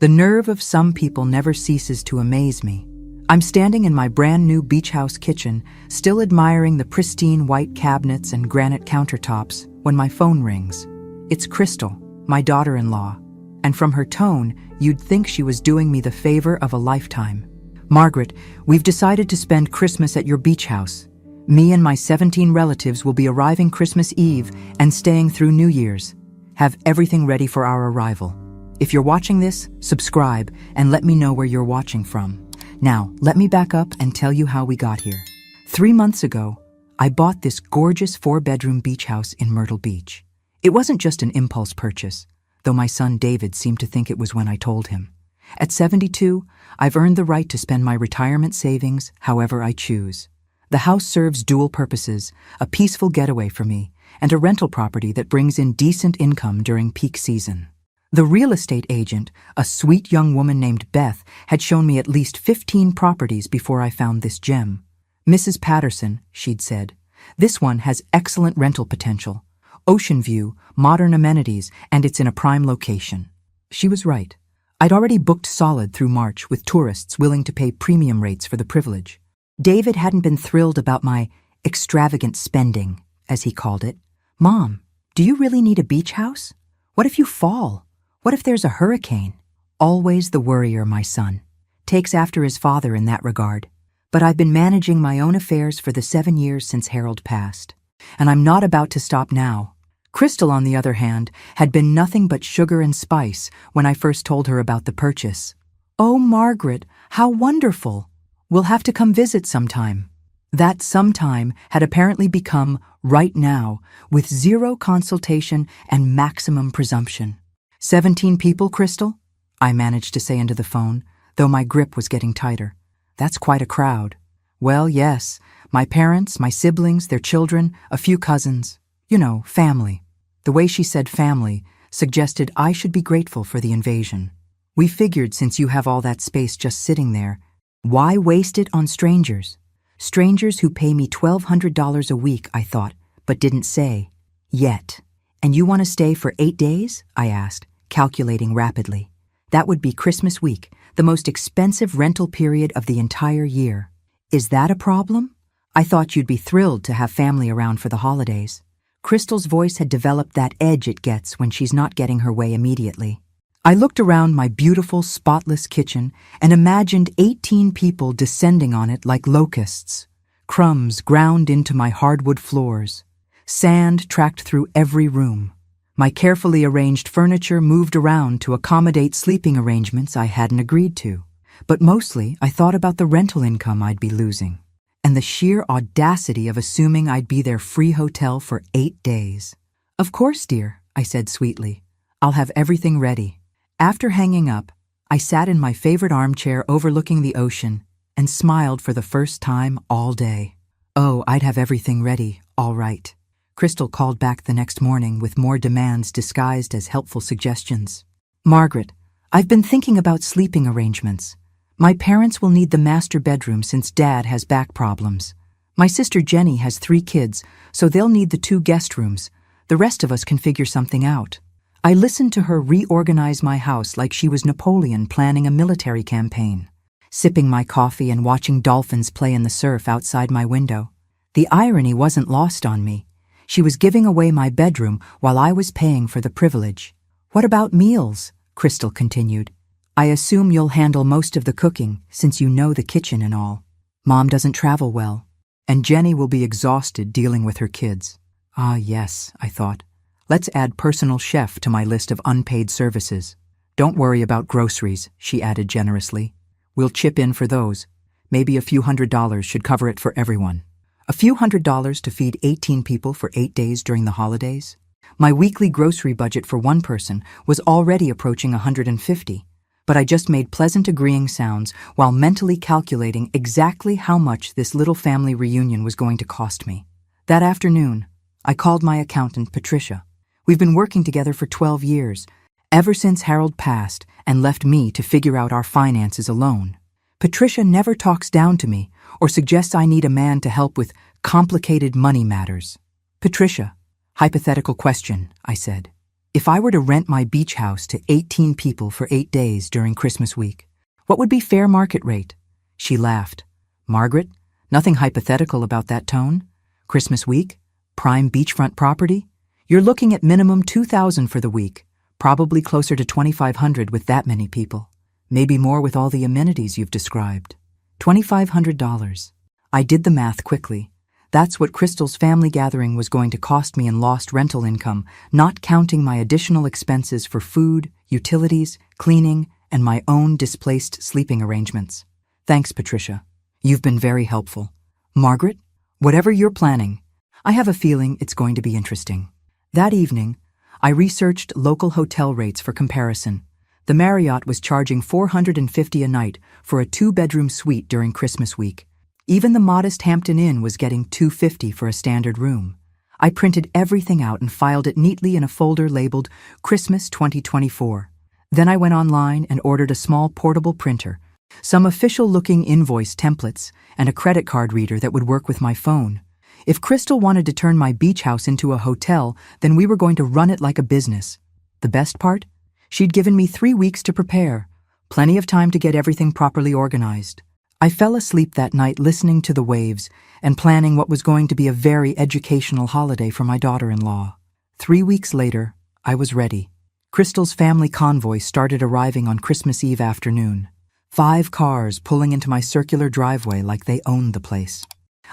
The nerve of some people never ceases to amaze me. I'm standing in my brand new beach house kitchen, still admiring the pristine white cabinets and granite countertops, when my phone rings. It's Crystal, my daughter-in-law, and from her tone, you'd think she was doing me the favor of a lifetime. "Margaret, we've decided to spend Christmas at your beach house. Me and my 17 relatives will be arriving Christmas Eve and staying through New Year's. Have everything ready for our arrival. If you're watching this, subscribe and let me know where you're watching from. Now, let me back up and tell you how we got here. 3 months ago, I bought this gorgeous 4-bedroom beach house in Myrtle Beach. It wasn't just an impulse purchase, though my son David seemed to think it was when I told him. At 72, I've earned the right to spend my retirement savings however I choose. The house serves dual purposes, a peaceful getaway for me, and a rental property that brings in decent income during peak season. The real estate agent, a sweet young woman named Beth, had shown me at least 15 properties before I found this gem. "Mrs. Patterson," she'd said, "this one has excellent rental potential. Ocean view, modern amenities, and it's in a prime location." She was right. I'd already booked solid through March with tourists willing to pay premium rates for the privilege. David hadn't been thrilled about my extravagant spending, as he called it. "Mom, do you really need a beach house? What if you fall? What if there's a hurricane?" Always the worrier, my son. Takes after his father in that regard. But I've been managing my own affairs for the 7 years since Harold passed. And I'm not about to stop now. Crystal, on the other hand, had been nothing but sugar and spice when I first told her about the purchase. "Oh, Margaret, how wonderful. We'll have to come visit sometime." That sometime had apparently become right now, with zero consultation and maximum presumption. 17 people, Crystal? I managed to say into the phone, though my grip was getting tighter. That's quite a crowd. Well, yes, my parents, my siblings, their children, a few cousins. You know, family. The way she said family suggested I should be grateful for the invasion. We figured since you have all that space just sitting there, why waste it on strangers? Strangers who pay me $1,200 a week, I thought, but didn't say. Yet. "And you want to stay for 8 days?" I asked, calculating rapidly. That would be Christmas week, the most expensive rental period of the entire year. "Is that a problem? I thought you'd be thrilled to have family around for the holidays." Crystal's voice had developed that edge it gets when she's not getting her way immediately. I looked around my beautiful, spotless kitchen and imagined 18 people descending on it like locusts. Crumbs ground into my hardwood floors. Sand tracked through every room. My carefully arranged furniture moved around to accommodate sleeping arrangements I hadn't agreed to. But mostly, I thought about the rental income I'd be losing, and the sheer audacity of assuming I'd be their free hotel for 8 days. "Of course, dear," I said sweetly. "I'll have everything ready." After hanging up, I sat in my favorite armchair overlooking the ocean and smiled for the first time all day. Oh, I'd have everything ready, all right. Crystal called back the next morning with more demands disguised as helpful suggestions. "Margaret, I've been thinking about sleeping arrangements. My parents will need the master bedroom since Dad has back problems. My sister Jenny has 3 kids, so they'll need the 2 guest rooms. The rest of us can figure something out." I listened to her reorganize my house like she was Napoleon planning a military campaign, sipping my coffee and watching dolphins play in the surf outside my window. The irony wasn't lost on me. She was giving away my bedroom while I was paying for the privilege. "What about meals?" Crystal continued. "I assume you'll handle most of the cooking since you know the kitchen and all. Mom doesn't travel well, and Jenny will be exhausted dealing with her kids." Ah, yes, I thought. Let's add personal chef to my list of unpaid services. "Don't worry about groceries," she added generously. "We'll chip in for those. Maybe a few $100s should cover it for everyone." A few $100s to feed 18 people for 8 days during the holidays? My weekly grocery budget for one person was already approaching $150, but I just made pleasant agreeing sounds while mentally calculating exactly how much this little family reunion was going to cost me. That afternoon, I called my accountant, Patricia. We've been working together for 12 years, ever since Harold passed and left me to figure out our finances alone. Patricia never talks down to me or suggests I need a man to help with complicated money matters. "Patricia, hypothetical question," I said. If I were to rent my beach house to 18 people for 8 days during Christmas week, what would be fair market rate? She laughed. Margaret, nothing hypothetical about that tone. Christmas week? Prime beachfront property? You're looking at minimum $2,000 for the week, probably closer to $2,500 with that many people. Maybe more with all the amenities you've described. $2,500. I did the math quickly. That's what Crystal's family gathering was going to cost me in lost rental income, not counting my additional expenses for food, utilities, cleaning, and my own displaced sleeping arrangements. Thanks, Patricia. You've been very helpful. Margaret, whatever you're planning, I have a feeling it's going to be interesting. That evening, I researched local hotel rates for comparison. The Marriott was charging $450 a night for a 2-bedroom suite during Christmas week. Even the modest Hampton Inn was getting $250 for a standard room. I printed everything out and filed it neatly in a folder labeled Christmas 2024. Then I went online and ordered a small portable printer, some official-looking invoice templates, and a credit card reader that would work with my phone. If Crystal wanted to turn my beach house into a hotel, then we were going to run it like a business. The best part? She'd given me 3 weeks to prepare, plenty of time to get everything properly organized. I fell asleep that night listening to the waves and planning what was going to be a very educational holiday for my daughter-in-law. 3 weeks later, I was ready. Crystal's family convoy started arriving on Christmas Eve afternoon. 5 cars pulling into my circular driveway like they owned the place.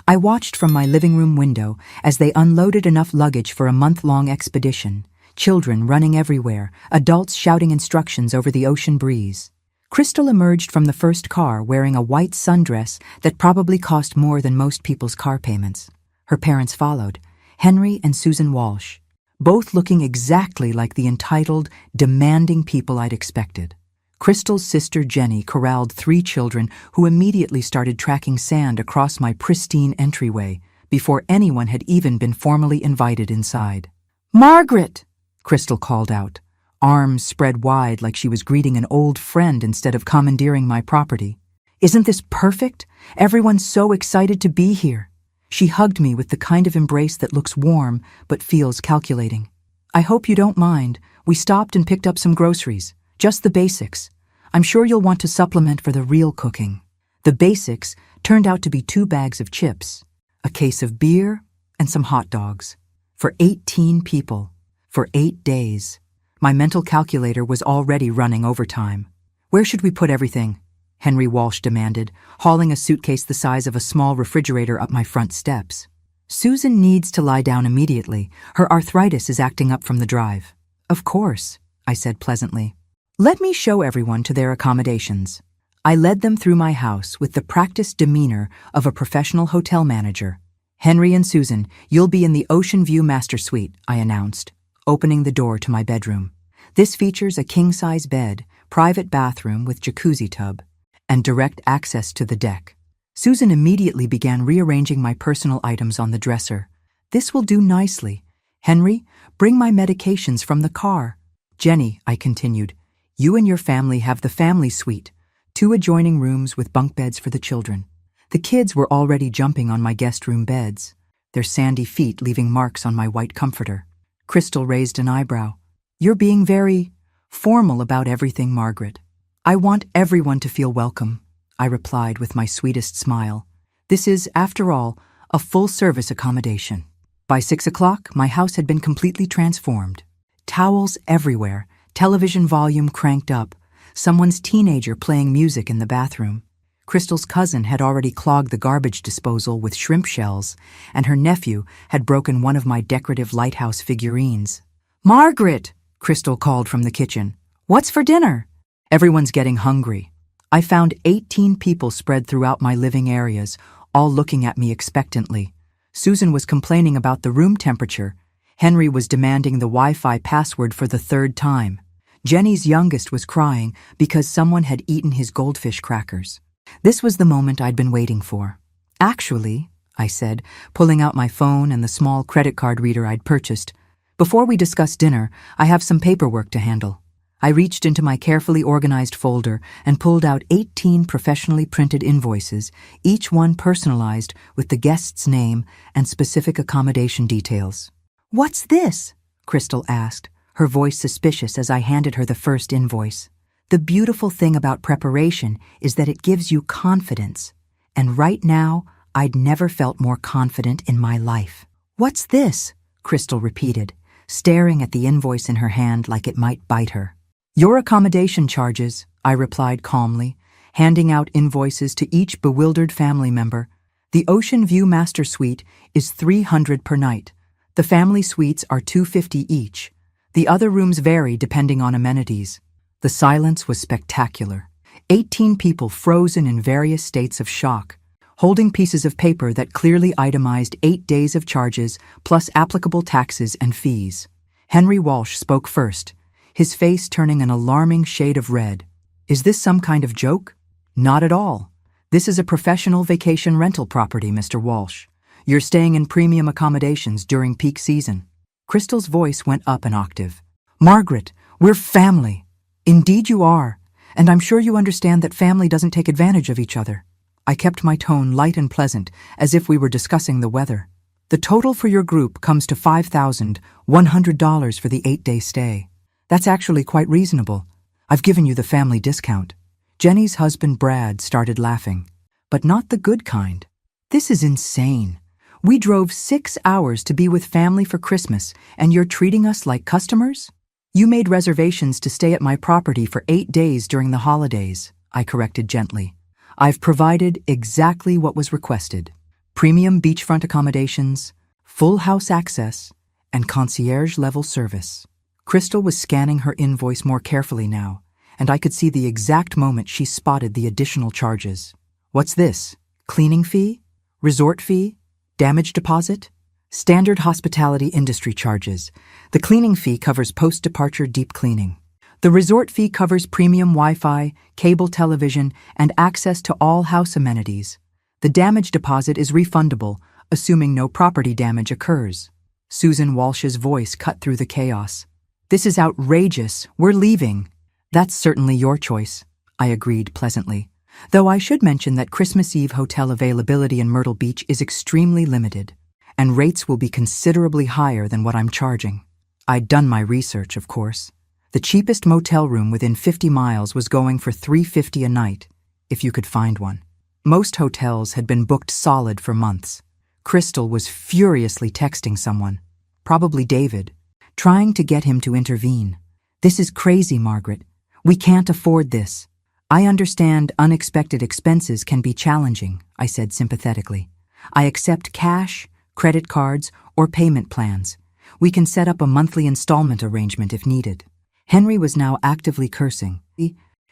I watched from my living room window as they unloaded enough luggage for a month-long expedition, children running everywhere, adults shouting instructions over the ocean breeze. Crystal emerged from the first car wearing a white sundress that probably cost more than most people's car payments. Her parents followed, Henry and Susan Walsh, both looking exactly like the entitled, demanding people I'd expected. Crystal's sister Jenny corralled 3 children who immediately started tracking sand across my pristine entryway before anyone had even been formally invited inside. "Margaret!" Crystal called out, arms spread wide like she was greeting an old friend instead of commandeering my property. "Isn't this perfect? Everyone's so excited to be here." She hugged me with the kind of embrace that looks warm but feels calculating. "I hope you don't mind. We stopped and picked up some groceries. Just the basics. I'm sure you'll want to supplement for the real cooking." The basics turned out to be 2 bags of chips, a case of beer, and some hot dogs. For 18 people. For 8 days. My mental calculator was already running overtime. "Where should we put everything?" Henry Walsh demanded, hauling a suitcase the size of a small refrigerator up my front steps. "Susan needs to lie down immediately. Her arthritis is acting up from the drive." "Of course," I said pleasantly. "Let me show everyone to their accommodations." I led them through my house with the practiced demeanor of a professional hotel manager. "Henry and Susan, you'll be in the Ocean View Master Suite," I announced, opening the door to my bedroom. This features a king-size bed, private bathroom with jacuzzi tub, and direct access to the deck. Susan immediately began rearranging my personal items on the dresser. "This will do nicely. Henry, bring my medications from the car." "Jenny," I continued, "you and your family have the family suite, 2 adjoining rooms with bunk beds for the children." The kids were already jumping on my guest room beds, their sandy feet leaving marks on my white comforter. Crystal raised an eyebrow. "You're being very formal about everything, Margaret." "I want everyone to feel welcome," I replied with my sweetest smile. "This is, after all, a full-service accommodation." By 6 o'clock, my house had been completely transformed. Towels everywhere, television volume cranked up, someone's teenager playing music in the bathroom. Crystal's cousin had already clogged the garbage disposal with shrimp shells, and her nephew had broken one of my decorative lighthouse figurines. "Margaret!" Crystal called from the kitchen. "What's for dinner?" "Everyone's getting hungry." I found 18 people spread throughout my living areas, all looking at me expectantly. Susan was complaining about the room temperature. Henry was demanding the Wi-Fi password for the 3rd time. Jenny's youngest was crying because someone had eaten his goldfish crackers. This was the moment I'd been waiting for. "Actually," I said, pulling out my phone and the small credit card reader I'd purchased, "before we discuss dinner, I have some paperwork to handle." I reached into my carefully organized folder and pulled out 18 professionally printed invoices, each one personalized with the guest's name and specific accommodation details. "What's this?" Crystal asked, her voice suspicious as I handed her the first invoice. The beautiful thing about preparation is that it gives you confidence. And right now, I'd never felt more confident in my life. "What's this?" Crystal repeated, staring at the invoice in her hand like it might bite her. "Your accommodation charges," I replied calmly, handing out invoices to each bewildered family member. "The Ocean View Master Suite is $300 per night. The family suites are $250 each. The other rooms vary depending on amenities." The silence was spectacular. 18 people frozen in various states of shock, holding pieces of paper that clearly itemized 8 days of charges plus applicable taxes and fees. Henry Walsh spoke first, his face turning an alarming shade of red. "Is this some kind of joke?" "Not at all. This is a professional vacation rental property, Mr. Walsh. You're staying in premium accommodations during peak season." Crystal's voice went up an octave. "Margaret, we're family." "Indeed you are, and I'm sure you understand that family doesn't take advantage of each other." I kept my tone light and pleasant, as if we were discussing the weather. "The total for your group comes to $5,100 for the 8-day stay. That's actually quite reasonable. I've given you the family discount." Jenny's husband Brad started laughing, but not the good kind. "This is insane. We drove 6 hours to be with family for Christmas, and you're treating us like customers?" "You made reservations to stay at my property for 8 days during the holidays," I corrected gently. "I've provided exactly what was requested. Premium beachfront accommodations, full house access, and concierge-level service." Crystal was scanning her invoice more carefully now, and I could see the exact moment she spotted the additional charges. "What's this? Cleaning fee? Resort fee? Damage deposit?" "Standard hospitality industry charges. The cleaning fee covers post-departure deep cleaning. The resort fee covers premium Wi-Fi, cable television, and access to all house amenities. The damage deposit is refundable, assuming no property damage occurs." Susan Walsh's voice cut through the chaos. "This is outrageous. We're leaving." "That's certainly your choice," I agreed pleasantly. "Though I should mention that Christmas Eve hotel availability in Myrtle Beach is extremely limited, and rates will be considerably higher than what I'm charging." I'd done my research, of course. The cheapest motel room within 50 miles was going for $350 a night, if you could find one. Most hotels had been booked solid for months. Crystal was furiously texting someone, probably David, trying to get him to intervene. "This is crazy, Margaret. We can't afford this." "I understand unexpected expenses can be challenging," I said sympathetically. "I accept cash, credit cards, or payment plans. We can set up a monthly installment arrangement if needed." Henry was now actively cursing,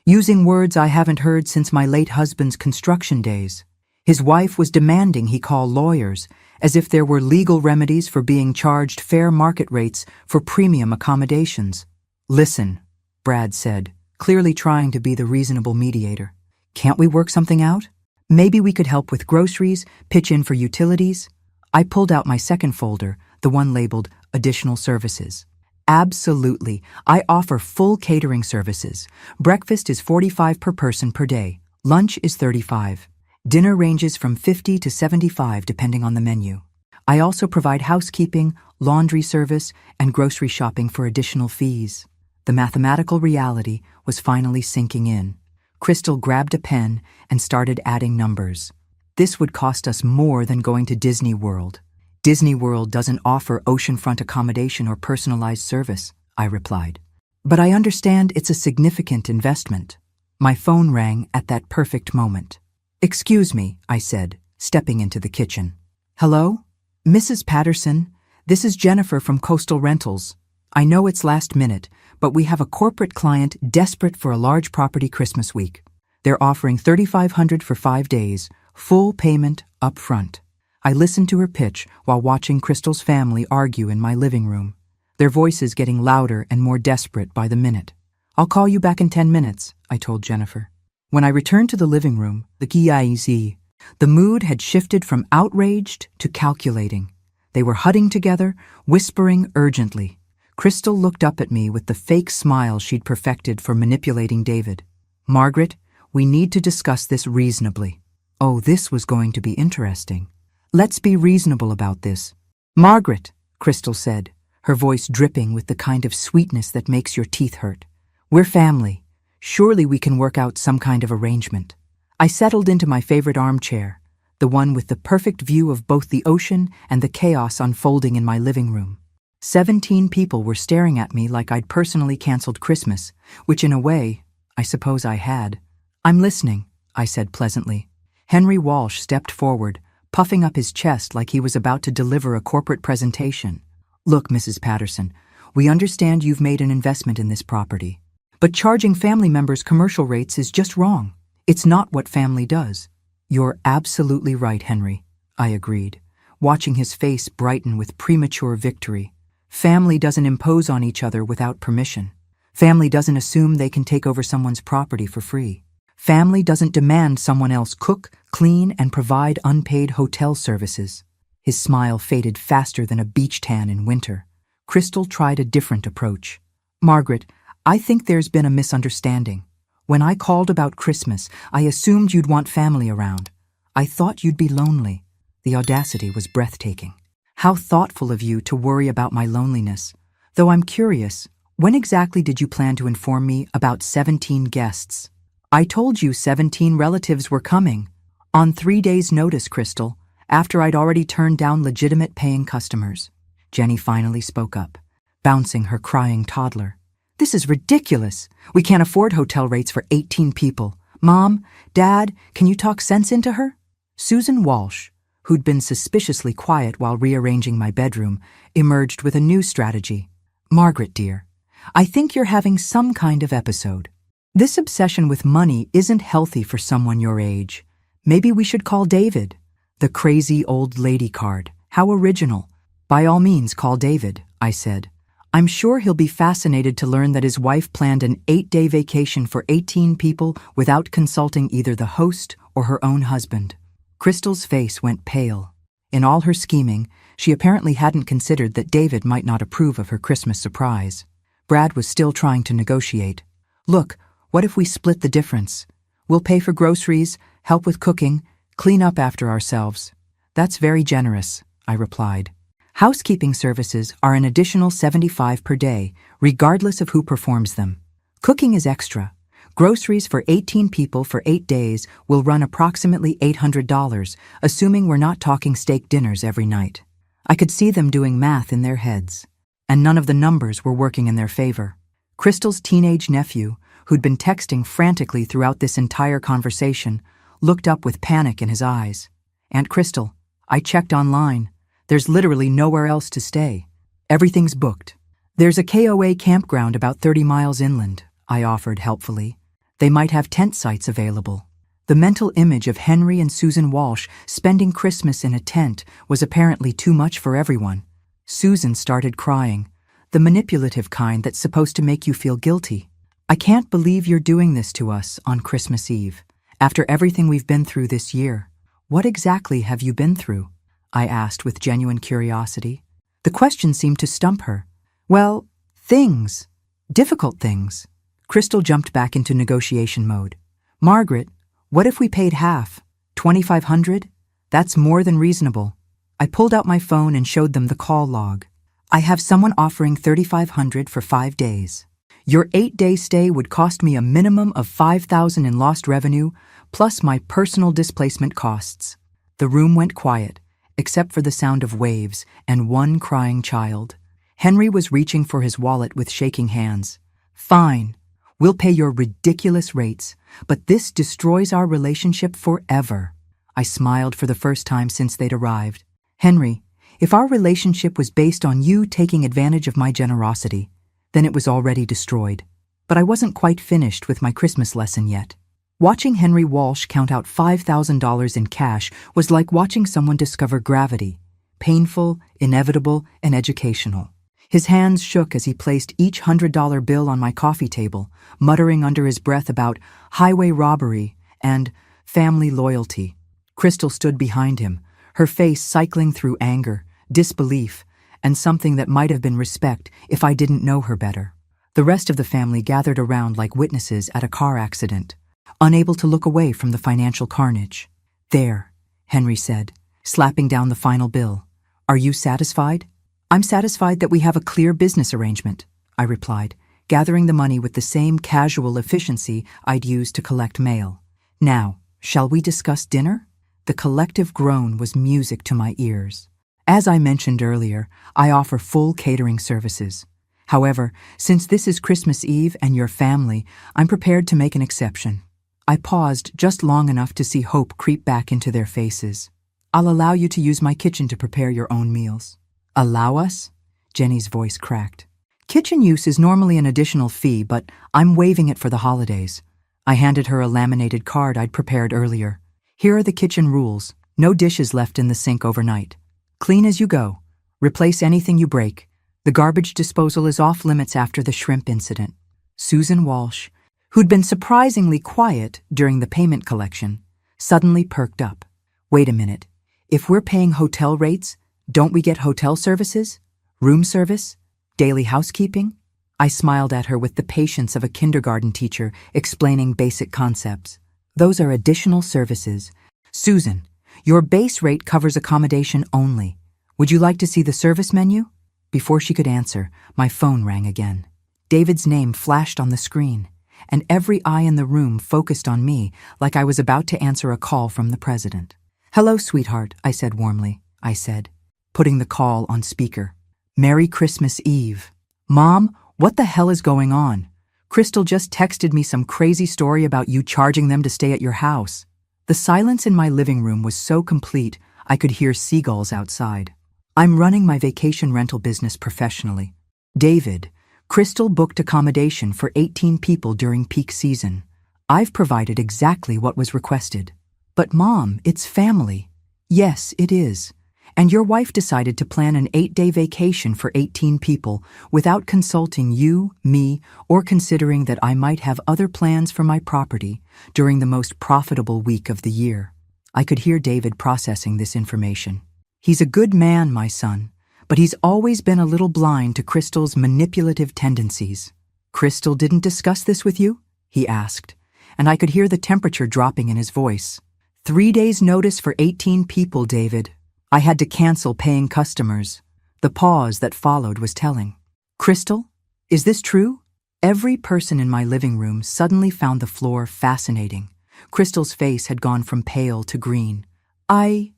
using words I haven't heard since my late husband's construction days. His wife was demanding he call lawyers, as if there were legal remedies for being charged fair market rates for premium accommodations. "Listen," Brad said, clearly trying to be the reasonable mediator. "Can't we work something out? Maybe we could help with groceries, pitch in for utilities." I pulled out my second folder, the one labeled Additional Services. "Absolutely. I offer full catering services. Breakfast is $45 per person per day. Lunch is $35. Dinner ranges from $50 to $75 depending on the menu. I also provide housekeeping, laundry service, and grocery shopping for additional fees." The mathematical reality was finally sinking in. Crystal grabbed a pen and started adding numbers. "This would cost us more than going to Disney World." "Disney World doesn't offer oceanfront accommodation or personalized service," I replied. "But I understand it's a significant investment." My phone rang at that perfect moment. "Excuse me," I said, stepping into the kitchen. "Hello? Mrs. Patterson, this is Jennifer from Coastal Rentals. I know it's last minute, but we have a corporate client desperate for a large property Christmas week. They're offering $3,500 for 5 days, full payment up front." I listened to her pitch while watching Crystal's family argue in my living room, their voices getting louder and more desperate by the minute. "I'll call you back in 10 minutes, I told Jennifer. When I returned to the living room, the mood had shifted from outraged to calculating. They were hudding together, whispering urgently. Crystal looked up at me with the fake smile she'd perfected for manipulating David. "Margaret, we need to discuss this reasonably." Oh, this was going to be interesting. "Let's be reasonable about this." "Margaret," Crystal said, her voice dripping with the kind of sweetness that makes your teeth hurt. "We're family. Surely we can work out some kind of arrangement." I settled into my favorite armchair, the one with the perfect view of both the ocean and the chaos unfolding in my living room. 17 people were staring at me like I'd personally canceled Christmas, which in a way, I suppose I had. "I'm listening," I said pleasantly. Henry Walsh stepped forward, puffing up his chest like he was about to deliver a corporate presentation. "Look, Mrs. Patterson, we understand you've made an investment in this property. But charging family members commercial rates is just wrong. It's not what family does." "You're absolutely right, Henry," I agreed, watching his face brighten with premature victory. "Family doesn't impose on each other without permission. Family doesn't assume they can take over someone's property for free. Family doesn't demand someone else cook, clean, and provide unpaid hotel services." His smile faded faster than a beach tan in winter. Crystal tried a different approach. "Margaret, I think there's been a misunderstanding. When I called about Christmas, I assumed you'd want family around. I thought you'd be lonely." The audacity was breathtaking. "How thoughtful of you to worry about my loneliness. Though I'm curious, when exactly did you plan to inform me about 17 guests?" "I told you 17 relatives were coming. On 3 days' notice, Crystal, after I'd already turned down legitimate paying customers." Jenny finally spoke up, bouncing her crying toddler. "This is ridiculous. We can't afford hotel rates for 18 people. Mom, Dad, can you talk sense into her?" Susan Walsh, who'd been suspiciously quiet while rearranging my bedroom, emerged with a new strategy. "Margaret, dear, I think you're having some kind of episode. This obsession with money isn't healthy for someone your age. Maybe we should call David." The crazy old lady card. How original. "By all means, call David," I said. "I'm sure he'll be fascinated to learn that his wife planned an 8-day vacation for 18 people without consulting either the host or her own husband." Crystal's face went pale. In all her scheming, she apparently hadn't considered that David might not approve of her Christmas surprise. Brad was still trying to negotiate. "Look, what if we split the difference? We'll pay for groceries, help with cooking, clean up after ourselves." "That's very generous," I replied. "Housekeeping services are an additional $75 per day, regardless of who performs them. Cooking is extra. Groceries for 18 people for 8 days will run approximately $800, assuming we're not talking steak dinners every night." I could see them doing math in their heads, and none of the numbers were working in their favor. Crystal's teenage nephew, who'd been texting frantically throughout this entire conversation, looked up with panic in his eyes. "Aunt Crystal, I checked online. There's literally nowhere else to stay. Everything's booked." "There's a KOA campground about 30 miles inland," I offered helpfully. "They might have tent sites available." The mental image of Henry and Susan Walsh spending Christmas in a tent was apparently too much for everyone. Susan started crying, the manipulative kind that's supposed to make you feel guilty. "I can't believe you're doing this to us on Christmas Eve, after everything we've been through this year. What exactly have you been through?" I asked with genuine curiosity. The question seemed to stump her. "Well, things. Difficult things." Crystal jumped back into negotiation mode. "Margaret, what if we paid half? 2,500? That's more than reasonable." I pulled out my phone and showed them the call log. "I have someone offering 3,500 for 5 days. Your 8-day stay would cost me a minimum of 5,000 in lost revenue, plus my personal displacement costs." The room went quiet, except for the sound of waves and one crying child. Henry was reaching for his wallet with shaking hands. "Fine. We'll pay your ridiculous rates, but this destroys our relationship forever." I smiled for the first time since they'd arrived. "Henry, if our relationship was based on you taking advantage of my generosity, then it was already destroyed." But I wasn't quite finished with my Christmas lesson yet. Watching Henry Walsh count out $5,000 in cash was like watching someone discover gravity, painful, inevitable, and educational. His hands shook as he placed each $100 bill on my coffee table, muttering under his breath about highway robbery and family loyalty. Crystal stood behind him, her face cycling through anger, disbelief, and something that might have been respect if I didn't know her better. The rest of the family gathered around like witnesses at a car accident, unable to look away from the financial carnage. "There," Henry said, slapping down the final bill. "Are you satisfied?" I'm satisfied that we have a clear business arrangement, I replied, gathering the money with the same casual efficiency I'd use to collect mail. Now, shall we discuss dinner? The collective groan was music to my ears. As I mentioned earlier, I offer full catering services. However, since this is Christmas Eve and your family, I'm prepared to make an exception. I paused just long enough to see hope creep back into their faces. I'll allow you to use my kitchen to prepare your own meals. Allow us? Jenny's voice cracked. Kitchen use is normally an additional fee, but I'm waiving it for the holidays. I handed her a laminated card I'd prepared earlier. Here are the kitchen rules. No dishes left in the sink overnight. Clean as you go. Replace anything you break. The garbage disposal is off limits after the shrimp incident. Susan Walsh, who'd been surprisingly quiet during the payment collection, suddenly perked up. Wait a minute. If we're paying hotel rates, don't we get hotel services? Room service? Daily housekeeping? I smiled at her with the patience of a kindergarten teacher explaining basic concepts. Those are additional services. Susan, your base rate covers accommodation only. Would you like to see the service menu? Before she could answer, my phone rang again. David's name flashed on the screen, and every eye in the room focused on me like I was about to answer a call from the president. Hello, sweetheart, I said warmly. I said, putting the call on speaker. Merry Christmas Eve. Mom, what the hell is going on? Crystal just texted me some crazy story about you charging them to stay at your house. The silence in my living room was so complete I could hear seagulls outside. I'm running my vacation rental business professionally. David, Crystal booked accommodation for 18 people during peak season. I've provided exactly what was requested. But Mom, it's family. Yes, it is. And your wife decided to plan an 8-day vacation for 18 people without consulting you, me, or considering that I might have other plans for my property during the most profitable week of the year. I could hear David processing this information. He's a good man, my son, but he's always been a little blind to Crystal's manipulative tendencies. Crystal didn't discuss this with you? He asked, and I could hear the temperature dropping in his voice. 3 days' notice for 18 people, David. I had to cancel paying customers. The pause that followed was telling. Crystal, is this true? Every person in my living room suddenly found the floor fascinating. Crystal's face had gone from pale to green. I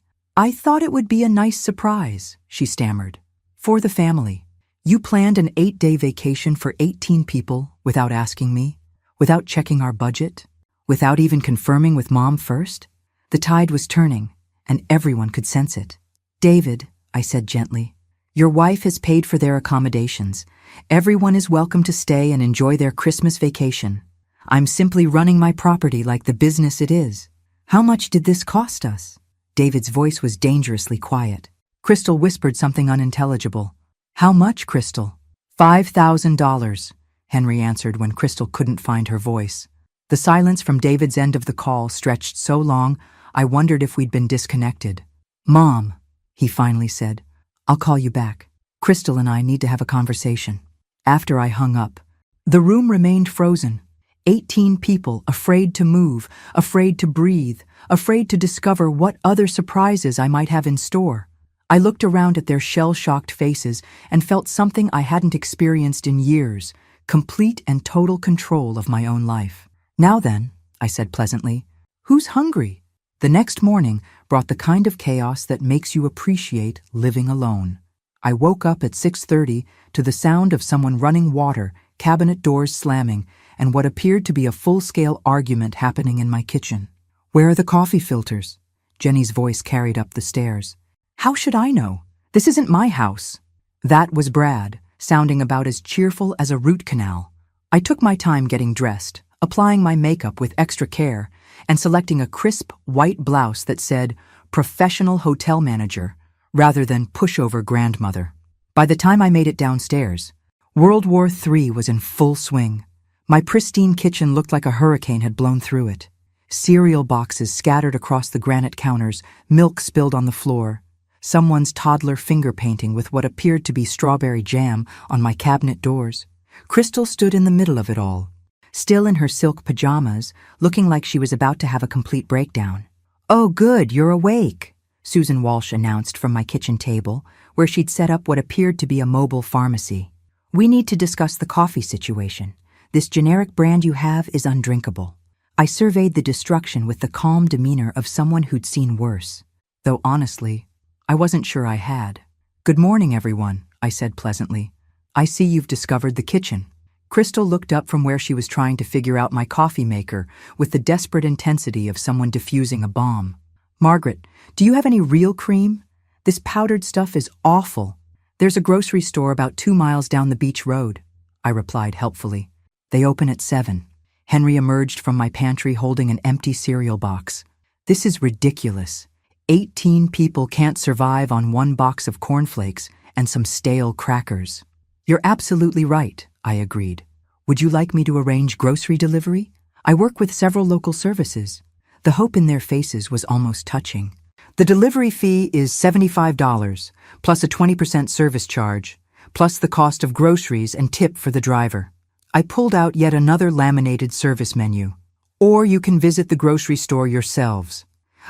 thought it would be a nice surprise, she stammered. For the family. You planned an 8-day vacation for 18 people without asking me, without checking our budget, without even confirming with Mom first? The tide was turning, and everyone could sense it. David, I said gently, your wife has paid for their accommodations. Everyone is welcome to stay and enjoy their Christmas vacation. I'm simply running my property like the business it is. How much did this cost us? David's voice was dangerously quiet. Crystal whispered something unintelligible. How much, Crystal? $5,000, Henry answered when Crystal couldn't find her voice. The silence from David's end of the call stretched so long, I wondered if we'd been disconnected. Mom, he finally said, I'll call you back. Crystal and I need to have a conversation. After I hung up, the room remained frozen. 18 people afraid to move, afraid to breathe, afraid to discover what other surprises I might have in store. I looked around at their shell-shocked faces and felt something I hadn't experienced in years, complete and total control of my own life. Now then, I said pleasantly, who's hungry? The next morning brought the kind of chaos that makes you appreciate living alone. I woke up at 6:30 to the sound of someone running water, cabinet doors slamming, and what appeared to be a full-scale argument happening in my kitchen. Where are the coffee filters? Jenny's voice carried up the stairs. How should I know? This isn't my house. That was Brad, sounding about as cheerful as a root canal. I took my time getting dressed, applying my makeup with extra care, and selecting a crisp white blouse that said, Professional Hotel Manager, rather than Pushover Grandmother. By the time I made it downstairs, World War III was in full swing. My pristine kitchen looked like a hurricane had blown through it. Cereal boxes scattered across the granite counters, milk spilled on the floor, someone's toddler finger painting with what appeared to be strawberry jam on my cabinet doors. Crystal stood in the middle of it all, still in her silk pajamas, looking like she was about to have a complete breakdown. Oh good, you're awake, Susan Walsh announced from my kitchen table, where she'd set up what appeared to be a mobile pharmacy. "We need to discuss the coffee situation. This generic brand you have is undrinkable." I surveyed the destruction with the calm demeanor of someone who'd seen worse. Though honestly, I wasn't sure I had. "Good morning, everyone," I said pleasantly. "I see you've discovered the kitchen." Crystal looked up from where she was trying to figure out my coffee maker with the desperate intensity of someone defusing a bomb. "Margaret, do you have any real cream? This powdered stuff is awful." "There's a grocery store about 2 miles down the beach road," I replied helpfully. "They open at 7. Henry emerged from my pantry holding an empty cereal box. "This is ridiculous. 18 people can't survive on 1 box of cornflakes and some stale crackers." "You're absolutely right," I agreed. "Would you like me to arrange grocery delivery? I work with several local services." The hope in their faces was almost touching. "The delivery fee is $75, plus a 20% service charge, plus the cost of groceries and tip for the driver." I pulled out yet another laminated service menu. "Or you can visit the grocery store yourselves.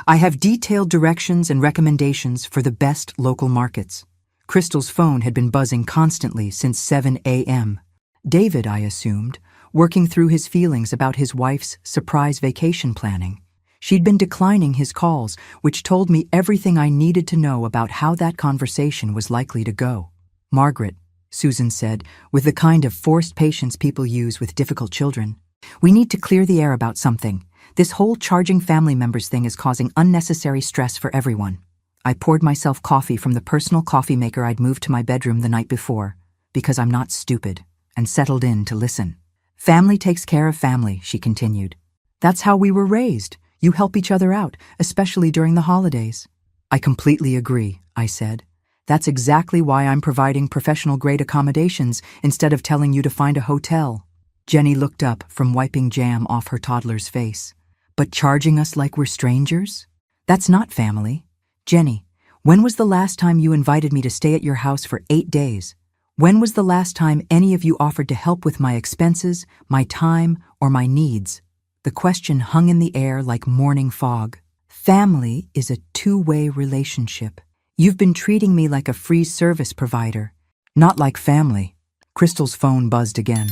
I have detailed directions and recommendations for the best local markets." Crystal's phone had been buzzing constantly since 7 a.m. David, I assumed, working through his feelings about his wife's surprise vacation planning. She'd been declining his calls, which told me everything I needed to know about how that conversation was likely to go. "Margaret," Susan said, with the kind of forced patience people use with difficult children, "we need to clear the air about something. This whole charging family members thing is causing unnecessary stress for everyone." I poured myself coffee from the personal coffee maker I'd moved to my bedroom the night before, because I'm not stupid, and settled in to listen. "Family takes care of family," she continued. "That's how we were raised. You help each other out, especially during the holidays." "I completely agree," I said. "That's exactly why I'm providing professional-grade accommodations instead of telling you to find a hotel." Jenny looked up from wiping jam off her toddler's face. "But charging us like we're strangers? That's not family. Jenny, when was the last time you invited me to stay at your house for 8 days? When was the last time any of you offered to help with my expenses, my time, or my needs?" The question hung in the air like morning fog. Family is a two-way relationship. You've been treating me like a free service provider, not like family. Crystal's phone buzzed again.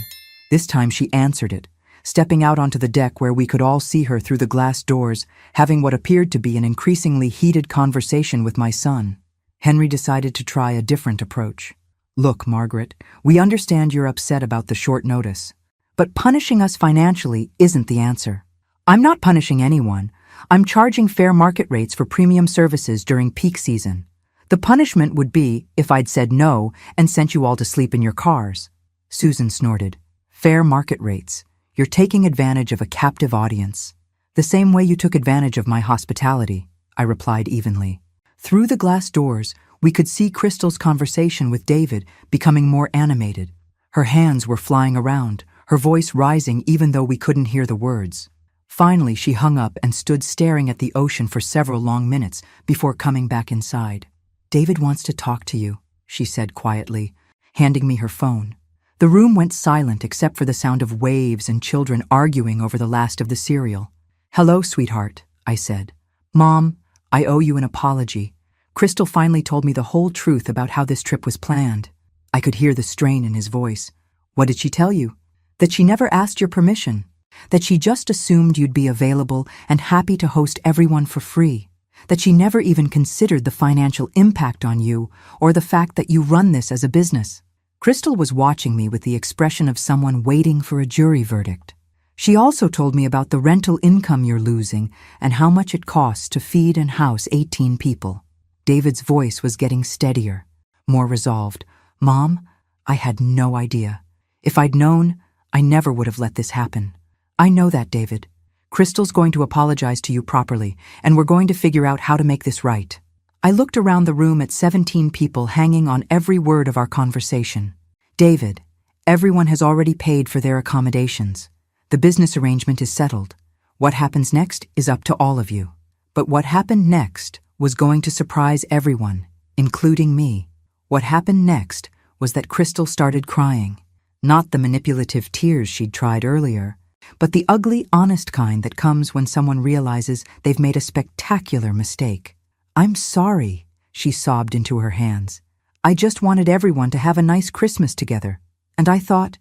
This time she answered it, stepping out onto the deck where we could all see her through the glass doors, having what appeared to be an increasingly heated conversation with my son. Henry decided to try a different approach. "Look, Margaret, we understand you're upset about the short notice, but punishing us financially isn't the answer. I'm not punishing anyone. I'm charging fair market rates for premium services during peak season. The punishment would be if I'd said no and sent you all to sleep in your cars." Susan snorted. "Fair market rates. You're taking advantage of a captive audience." "The same way you took advantage of my hospitality," I replied evenly. Through the glass doors, we could see Crystal's conversation with David becoming more animated. Her hands were flying around, her voice rising even though we couldn't hear the words. Finally, she hung up and stood staring at the ocean for several long minutes before coming back inside. "David wants to talk to you," she said quietly, handing me her phone. The room went silent except for the sound of waves and children arguing over the last of the cereal. "Hello, sweetheart," I said. "Mom, I owe you an apology. Crystal finally told me the whole truth about how this trip was planned." I could hear the strain in his voice. "What did she tell you?" "That she never asked your permission. That she just assumed you'd be available and happy to host everyone for free. That she never even considered the financial impact on you or the fact that you run this as a business." Crystal was watching me with the expression of someone waiting for a jury verdict. "She also told me about the rental income you're losing and how much it costs to feed and house 18 people. David's voice was getting steadier, more resolved. "Mom, I had no idea. If I'd known, I never would have let this happen. I know that, David. Crystal's going to apologize to you properly, and we're going to figure out how to make this right." I looked around the room at 17 people hanging on every word of our conversation. "David, everyone has already paid for their accommodations. The business arrangement is settled. What happens next is up to all of you." But what happened next was going to surprise everyone, including me. What happened next was that Crystal started crying. Not the manipulative tears she'd tried earlier, but the ugly, honest kind that comes when someone realizes they've made a spectacular mistake. "I'm sorry," she sobbed into her hands. I just wanted everyone to have a nice Christmas together, and I thought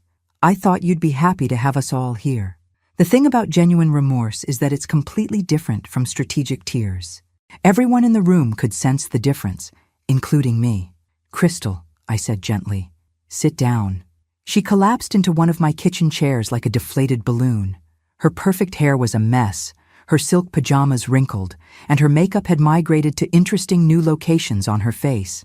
you'd be happy to have us all here. The thing about genuine remorse is that it's completely different from strategic tears. Everyone in the room could sense the difference, including me. Crystal, I said gently, sit down. She collapsed into one of my kitchen chairs like a deflated balloon. Her perfect hair was a mess, her silk pajamas wrinkled, and her makeup had migrated to interesting new locations on her face.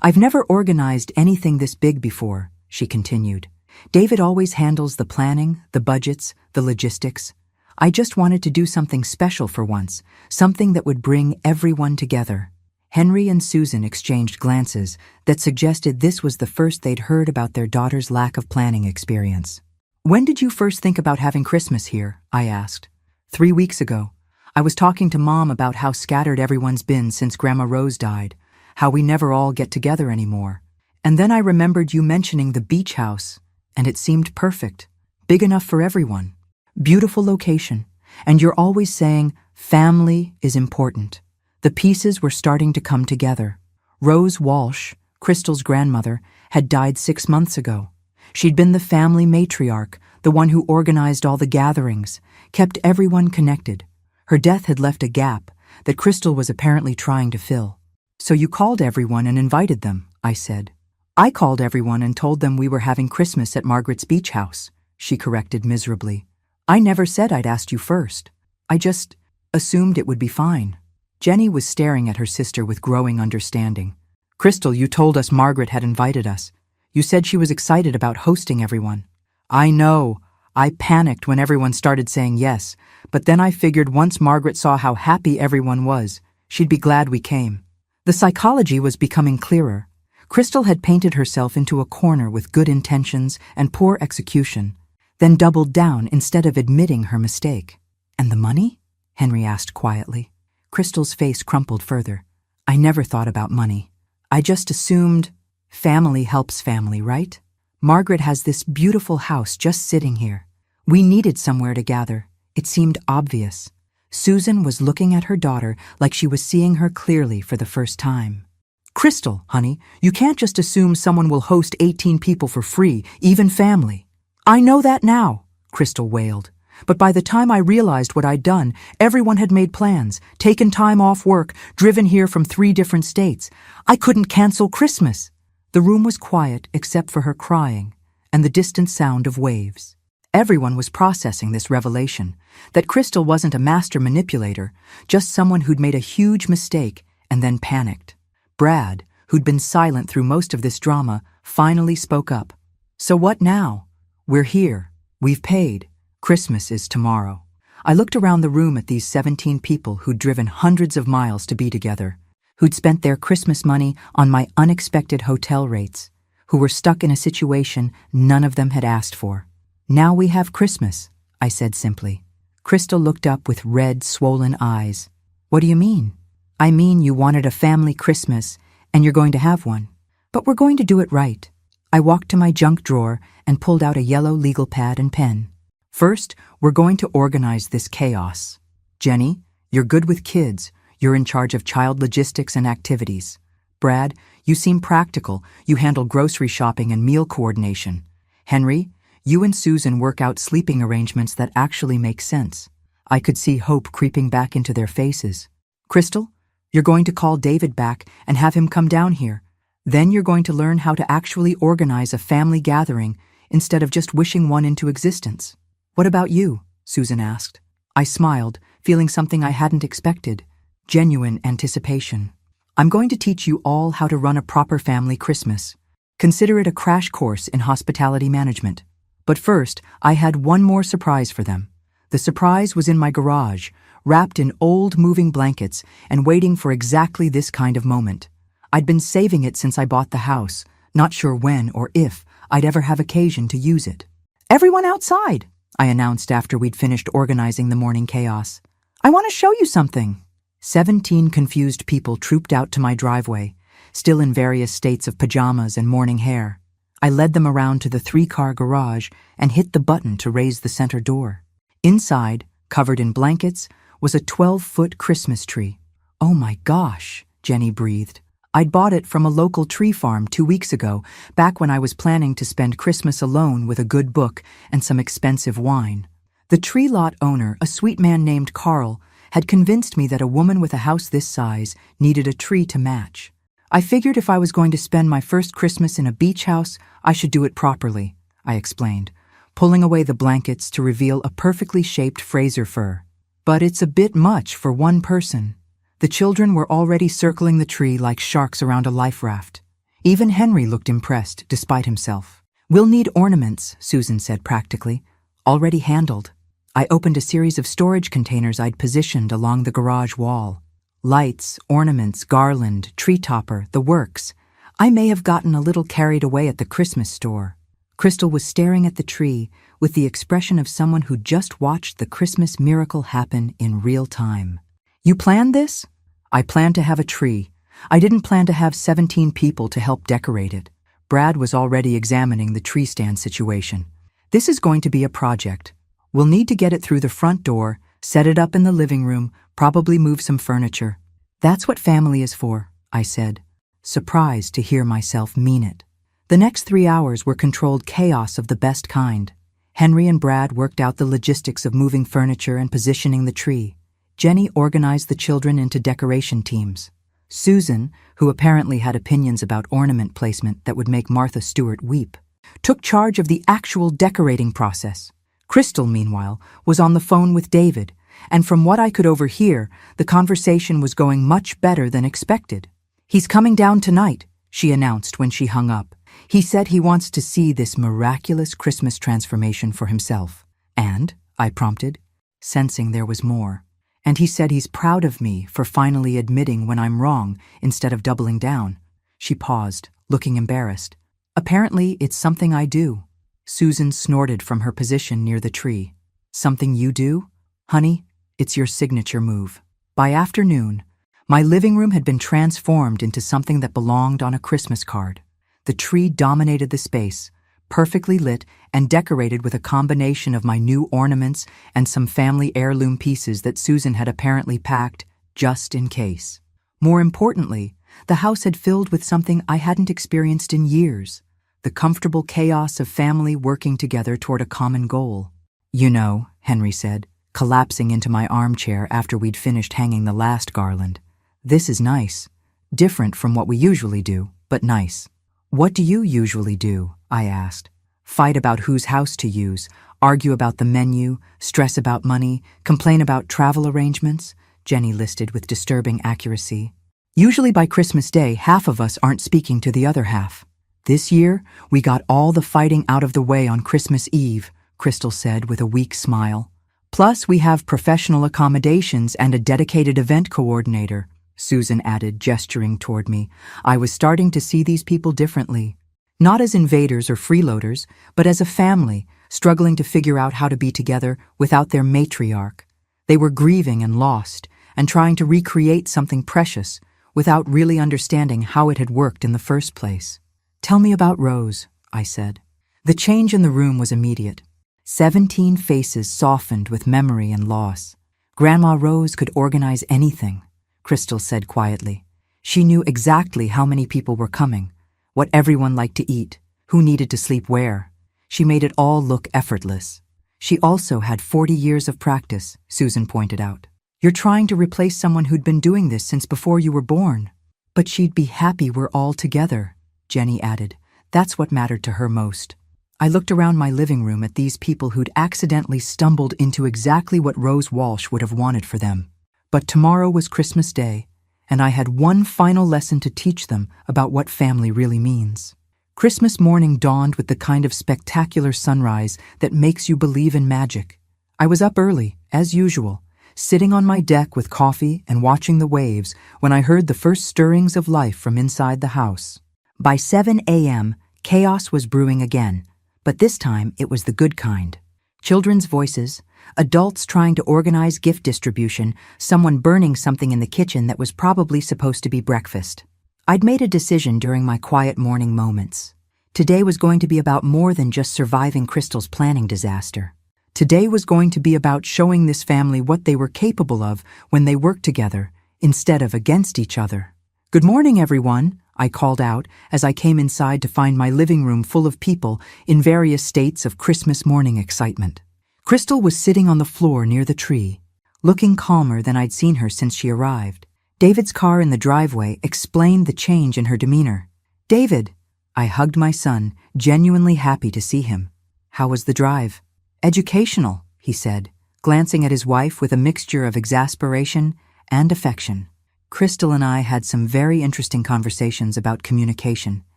I've never organized anything this big before, she continued. David always handles the planning, the budgets, the logistics. I just wanted to do something special for once, something that would bring everyone together. Henry and Susan exchanged glances that suggested this was the first they'd heard about their daughter's lack of planning experience. When did you first think about having Christmas here? I asked. 3 weeks ago. I was talking to Mom about how scattered everyone's been since Grandma Rose died, how we never all get together anymore. And then I remembered you mentioning the beach house, and it seemed perfect, big enough for everyone. Beautiful location, and you're always saying, family is important. The pieces were starting to come together. Rose Walsh, Crystal's grandmother, had died 6 months ago. She'd been the family matriarch, the one who organized all the gatherings, kept everyone connected. Her death had left a gap that Crystal was apparently trying to fill. So you called everyone and invited them, I said. I called everyone and told them we were having Christmas at Margaret's beach house, she corrected miserably. I never said I'd asked you first. I just assumed it would be fine. Jenny was staring at her sister with growing understanding. Crystal, you told us Margaret had invited us. You said she was excited about hosting everyone. I know. I panicked when everyone started saying yes, but then I figured once Margaret saw how happy everyone was, she'd be glad we came. The psychology was becoming clearer. Crystal had painted herself into a corner with good intentions and poor execution, then doubled down instead of admitting her mistake. And the money? Henry asked quietly. Crystal's face crumpled further. I never thought about money. I just assumed family helps family, right? Margaret has this beautiful house just sitting here. We needed somewhere to gather. It seemed obvious. Susan was looking at her daughter like she was seeing her clearly for the first time. Crystal, honey, you can't just assume someone will host 18 people for free, even family. I know that now, Crystal wailed. But by the time I realized what I'd done, everyone had made plans, taken time off work, driven here from 3 different states. I couldn't cancel Christmas. The room was quiet except for her crying and the distant sound of waves. Everyone was processing this revelation, that Crystal wasn't a master manipulator, just someone who'd made a huge mistake and then panicked. Brad, who'd been silent through most of this drama, finally spoke up. So what now? We're here. We've paid. Christmas is tomorrow. I looked around the room at these 17 people who'd driven hundreds of miles to be together, who'd spent their Christmas money on my unexpected hotel rates, who were stuck in a situation none of them had asked for. Now we have Christmas, I said simply. Crystal looked up with red, swollen eyes. What do you mean? I mean you wanted a family Christmas, and you're going to have one. But we're going to do it right. I walked to my junk drawer and pulled out a yellow legal pad and pen. First, we're going to organize this chaos. Jenny, you're good with kids. You're in charge of child logistics and activities. Brad, you seem practical. You handle grocery shopping and meal coordination. Henry, you and Susan work out sleeping arrangements that actually make sense. I could see hope creeping back into their faces. Crystal, you're going to call David back and have him come down here. Then you're going to learn how to actually organize a family gathering instead of just wishing one into existence. What about you? Susan asked. I smiled, feeling something I hadn't expected. Genuine anticipation. I'm going to teach you all how to run a proper family Christmas. Consider it a crash course in hospitality management. But first, I had one more surprise for them. The surprise was in my garage, wrapped in old moving blankets and waiting for exactly this kind of moment. I'd been saving it since I bought the house, not sure when or if I'd ever have occasion to use it. Everyone outside, I announced after we'd finished organizing the morning chaos. I want to show you something. 17 confused people trooped out to my driveway, still in various states of pajamas and morning hair. I led them around to the 3-car garage and hit the button to raise the center door. Inside, covered in blankets, was a 12-foot Christmas tree. Oh my gosh, Jenny breathed. I'd bought it from a local tree farm 2 weeks ago, back when I was planning to spend Christmas alone with a good book and some expensive wine. The tree lot owner, a sweet man named Carl, had convinced me that a woman with a house this size needed a tree to match. I figured if I was going to spend my first Christmas in a beach house, I should do it properly, I explained, pulling away the blankets to reveal a perfectly shaped Fraser fir. But it's a bit much for one person. The children were already circling the tree like sharks around a life raft. Even Henry looked impressed, despite himself. "We'll need ornaments," Susan said practically. "Already handled." I opened a series of storage containers I'd positioned along the garage wall. Lights, ornaments, garland, tree topper, the works. I may have gotten a little carried away at the Christmas store. Crystal was staring at the tree with the expression of someone who just watched the Christmas miracle happen in real time. "You planned this?" "I planned to have a tree. I didn't plan to have 17 people to help decorate it." Brad was already examining the tree stand situation. "This is going to be a project. We'll need to get it through the front door, set it up in the living room, probably move some furniture." "That's what family is for," I said, surprised to hear myself mean it. The next 3 hours were controlled chaos of the best kind. Henry and Brad worked out the logistics of moving furniture and positioning the tree. Jenny organized the children into decoration teams. Susan, who apparently had opinions about ornament placement that would make Martha Stewart weep, took charge of the actual decorating process. Crystal, meanwhile, was on the phone with David, and from what I could overhear, the conversation was going much better than expected. "He's coming down tonight," she announced when she hung up. "He said he wants to see this miraculous Christmas transformation for himself." "And?" I prompted, sensing there was more. "And he said he's proud of me for finally admitting when I'm wrong instead of doubling down." She paused, looking embarrassed. "Apparently, it's something I do." Susan snorted from her position near the tree. "Something you do? Honey, it's your signature move." By afternoon, my living room had been transformed into something that belonged on a Christmas card. The tree dominated the space, perfectly lit and decorated with a combination of my new ornaments and some family heirloom pieces that Susan had apparently packed just in case. More importantly, the house had filled with something I hadn't experienced in years. The comfortable chaos of family working together toward a common goal. "You know," Henry said, collapsing into my armchair after we'd finished hanging the last garland, "this is nice. Different from what we usually do, but nice." "What do you usually do?" I asked. "Fight about whose house to use, argue about the menu, stress about money, complain about travel arrangements," Jenny listed with disturbing accuracy. "Usually by Christmas Day, half of us aren't speaking to the other half. This year, we got all the fighting out of the way on Christmas Eve," Crystal said with a weak smile. "Plus, we have professional accommodations and a dedicated event coordinator," Susan added, gesturing toward me. I was starting to see these people differently. Not as invaders or freeloaders, but as a family, struggling to figure out how to be together without their matriarch. They were grieving and lost, and trying to recreate something precious, without really understanding how it had worked in the first place. "Tell me about Rose," I said. The change in the room was immediate. 17 faces softened with memory and loss. "Grandma Rose could organize anything," Crystal said quietly. "She knew exactly how many people were coming, what everyone liked to eat, who needed to sleep where. She made it all look effortless. She also had 40 years of practice," Susan pointed out. "You're trying to replace someone who'd been doing this since before you were born." "But she'd be happy we're all together," Jenny added. "That's what mattered to her most." I looked around my living room at these people who'd accidentally stumbled into exactly what Rose Walsh would have wanted for them. But tomorrow was Christmas Day, and I had one final lesson to teach them about what family really means. Christmas morning dawned with the kind of spectacular sunrise that makes you believe in magic. I was up early, as usual, sitting on my deck with coffee and watching the waves when I heard the first stirrings of life from inside the house. By 7 a.m., chaos was brewing again, but this time it was the good kind. Children's voices, adults trying to organize gift distribution, someone burning something in the kitchen that was probably supposed to be breakfast. I'd made a decision during my quiet morning moments. Today was going to be about more than just surviving Crystal's planning disaster. Today was going to be about showing this family what they were capable of when they worked together, instead of against each other. "Good morning, everyone," I called out as I came inside to find my living room full of people in various states of Christmas morning excitement. Crystal was sitting on the floor near the tree, looking calmer than I'd seen her since she arrived. David's car in the driveway explained the change in her demeanor. "David," I hugged my son, genuinely happy to see him. "How was the drive?" "Educational," he said, glancing at his wife with a mixture of exasperation and affection. Crystal and I had some very interesting conversations about communication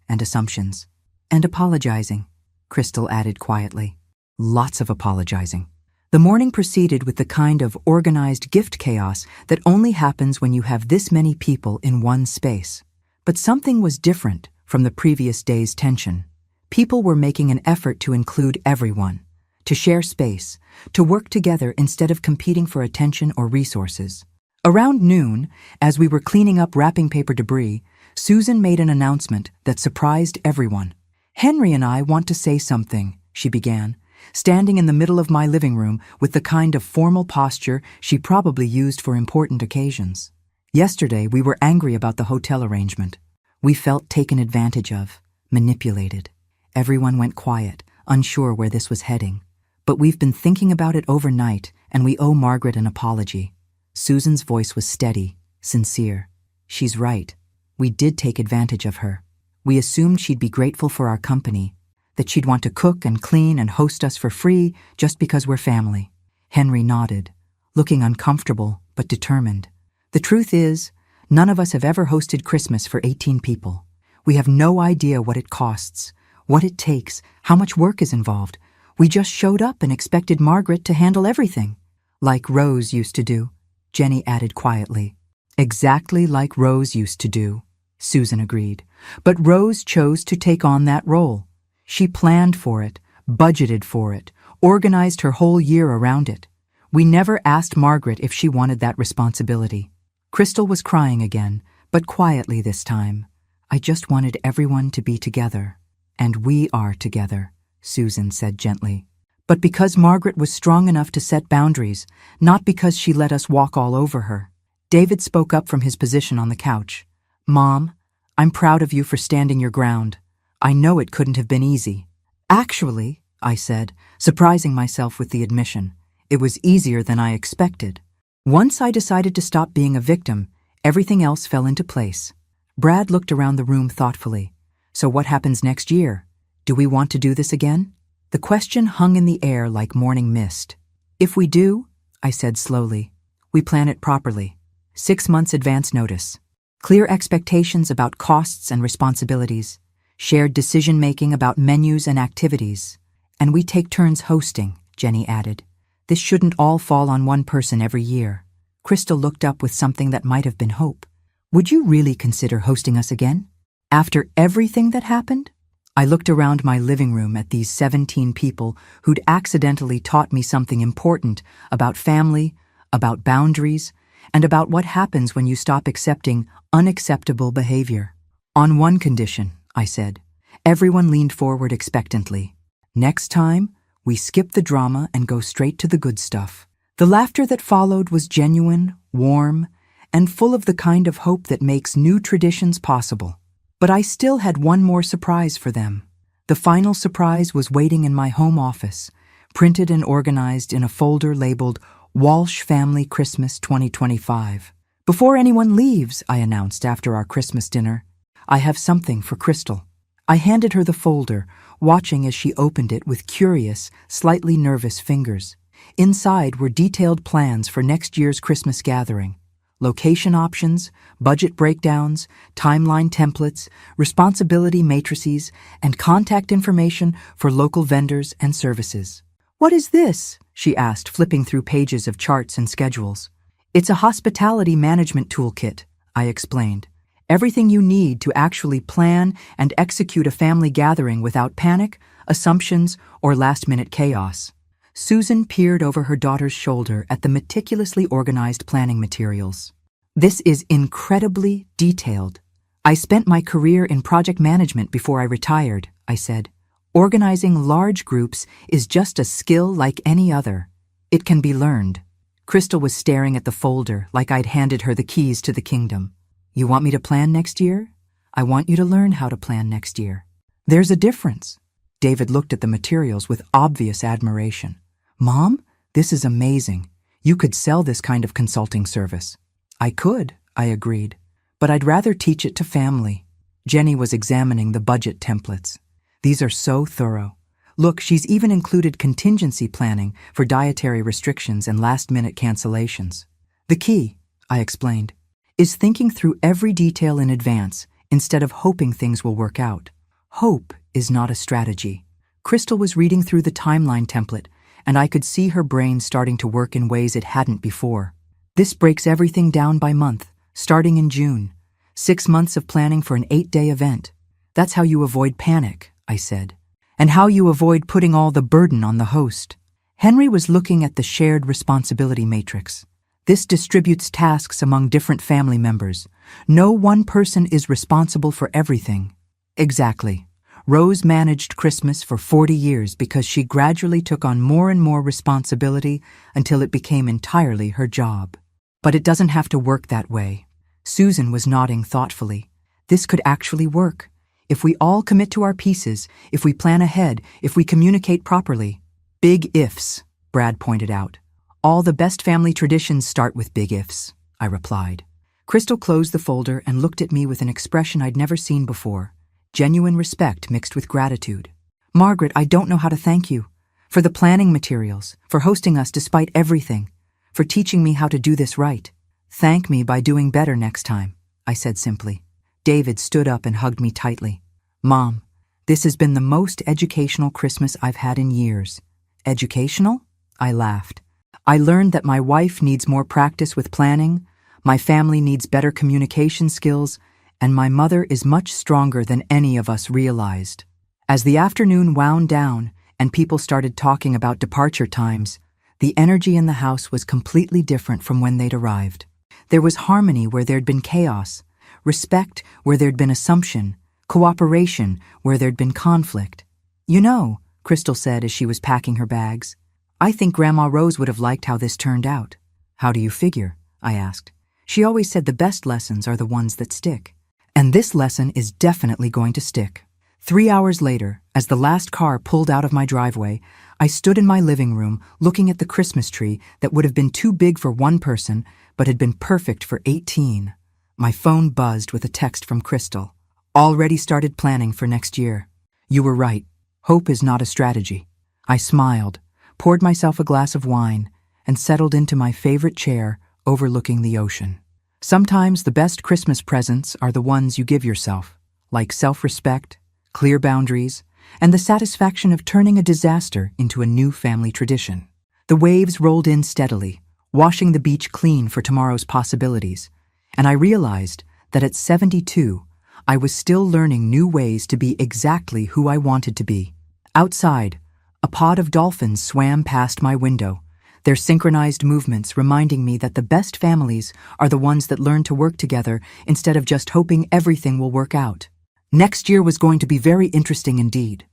and assumptions. "And apologizing," Crystal added quietly. "Lots of apologizing." The morning proceeded with the kind of organized gift chaos that only happens when you have this many people in one space. But something was different from the previous day's tension. People were making an effort to include everyone, to share space, to work together instead of competing for attention or resources. Around noon, as we were cleaning up wrapping paper debris, Susan made an announcement that surprised everyone. "Henry and I want to say something," she began, standing in the middle of my living room with the kind of formal posture she probably used for important occasions. "Yesterday, we were angry about the hotel arrangement. We felt taken advantage of, manipulated. Everyone went quiet, unsure where this was heading. But we've been thinking about it overnight, and we owe Margaret an apology." Susan's voice was steady, sincere. "She's right. We did take advantage of her. We assumed she'd be grateful for our company, that she'd want to cook and clean and host us for free just because we're family." Henry nodded, looking uncomfortable but determined. "The truth is, none of us have ever hosted Christmas for 18 people. We have no idea what it costs, what it takes, how much work is involved. We just showed up and expected Margaret to handle everything." "Like Rose used to do," Jenny added quietly. "Exactly like Rose used to do," Susan agreed. "But Rose chose to take on that role. She planned for it, budgeted for it, organized her whole year around it. We never asked Margaret if she wanted that responsibility." Crystal was crying again, but quietly this time. "I just wanted everyone to be together. And we are together," Susan said gently. "But because Margaret was strong enough to set boundaries, not because she let us walk all over her." David spoke up from his position on the couch. "Mom, I'm proud of you for standing your ground. I know it couldn't have been easy." "Actually," I said, surprising myself with the admission, "it was easier than I expected. Once I decided to stop being a victim, everything else fell into place." Brad looked around the room thoughtfully. "So what happens next year? Do we want to do this again?" The question hung in the air like morning mist. "If we do," I said slowly, "we plan it properly. 6 months advance notice. Clear expectations about costs and responsibilities. Shared decision-making about menus and activities. And we take turns hosting," Jenny added. "This shouldn't all fall on one person every year." Crystal looked up with something that might have been hope. "Would you really consider hosting us again? After everything that happened?" I looked around my living room at these 17 people who'd accidentally taught me something important about family, about boundaries, and about what happens when you stop accepting unacceptable behavior. "On one condition," I said. Everyone leaned forward expectantly. "Next time, we skip the drama and go straight to the good stuff." The laughter that followed was genuine, warm, and full of the kind of hope that makes new traditions possible. But I still had one more surprise for them. The final surprise was waiting in my home office, printed and organized in a folder labeled Walsh Family Christmas 2025. "Before anyone leaves," I announced after our Christmas dinner, "I have something for Crystal." I handed her the folder, watching as she opened it with curious, slightly nervous fingers. Inside were detailed plans for next year's Christmas gathering. Location options, budget breakdowns, timeline templates, responsibility matrices, and contact information for local vendors and services. "What is this?" she asked, flipping through pages of charts and schedules. "It's a hospitality management toolkit," I explained. "Everything you need to actually plan and execute a family gathering without panic, assumptions, or last-minute chaos." Susan peered over her daughter's shoulder at the meticulously organized planning materials. "This is incredibly detailed. I spent my career in project management before I retired," I said. "Organizing large groups is just a skill like any other. It can be learned." Crystal was staring at the folder like I'd handed her the keys to the kingdom. You want me to plan next year? I want you to learn how to plan next year. There's a difference. David looked at the materials with obvious admiration. Mom, this is amazing. You could sell this kind of consulting service. I could, I agreed, but I'd rather teach it to family. Jenny was examining the budget templates. These are so thorough. Look, she's even included contingency planning for dietary restrictions and last-minute cancellations. The key, I explained, is thinking through every detail in advance instead of hoping things will work out. Hope is not a strategy. Crystal was reading through the timeline template, and I could see her brain starting to work in ways it hadn't before. This breaks everything down by month, starting in June. 6 months of planning for an 8-day event. That's how you avoid panic, I said. And how you avoid putting all the burden on the host. Henry was looking at the shared responsibility matrix. This distributes tasks among different family members. No one person is responsible for everything. Exactly. Rose managed Christmas for 40 years because she gradually took on more and more responsibility until it became entirely her job. But it doesn't have to work that way. Susan was nodding thoughtfully. This could actually work. If we all commit to our pieces, if we plan ahead, if we communicate properly. Big ifs, Brad pointed out. All the best family traditions start with big ifs, I replied. Crystal closed the folder and looked at me with an expression I'd never seen before. Genuine respect mixed with gratitude. Margaret, I don't know how to thank you. For the planning materials, for hosting us despite everything, for teaching me how to do this right. Thank me by doing better next time, I said simply. David stood up and hugged me tightly. Mom, this has been the most educational Christmas I've had in years. Educational? I laughed. I learned that my wife needs more practice with planning, my family needs better communication skills, and my mother is much stronger than any of us realized. As the afternoon wound down and people started talking about departure times, the energy in the house was completely different from when they'd arrived. There was harmony where there'd been chaos, respect where there'd been assumption, cooperation where there'd been conflict. You know, Crystal said as she was packing her bags, I think Grandma Rose would have liked how this turned out. How do you figure? I asked. She always said the best lessons are the ones that stick. And this lesson is definitely going to stick. 3 hours later, as the last car pulled out of my driveway, I stood in my living room looking at the Christmas tree that would have been too big for one person but had been perfect for 18. My phone buzzed with a text from Crystal. Already started planning for next year. You were right. Hope is not a strategy. I smiled, poured myself a glass of wine, and settled into my favorite chair overlooking the ocean. Sometimes the best Christmas presents are the ones you give yourself, like self-respect, clear boundaries, and the satisfaction of turning a disaster into a new family tradition. The waves rolled in steadily, washing the beach clean for tomorrow's possibilities, and I realized that at 72, I was still learning new ways to be exactly who I wanted to be. Outside, a pod of dolphins swam past my window, their synchronized movements reminding me that the best families are the ones that learn to work together instead of just hoping everything will work out. Next year was going to be very interesting indeed.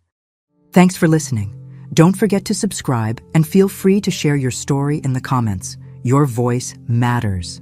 Thanks for listening. Don't forget to subscribe and feel free to share your story in the comments. Your voice matters.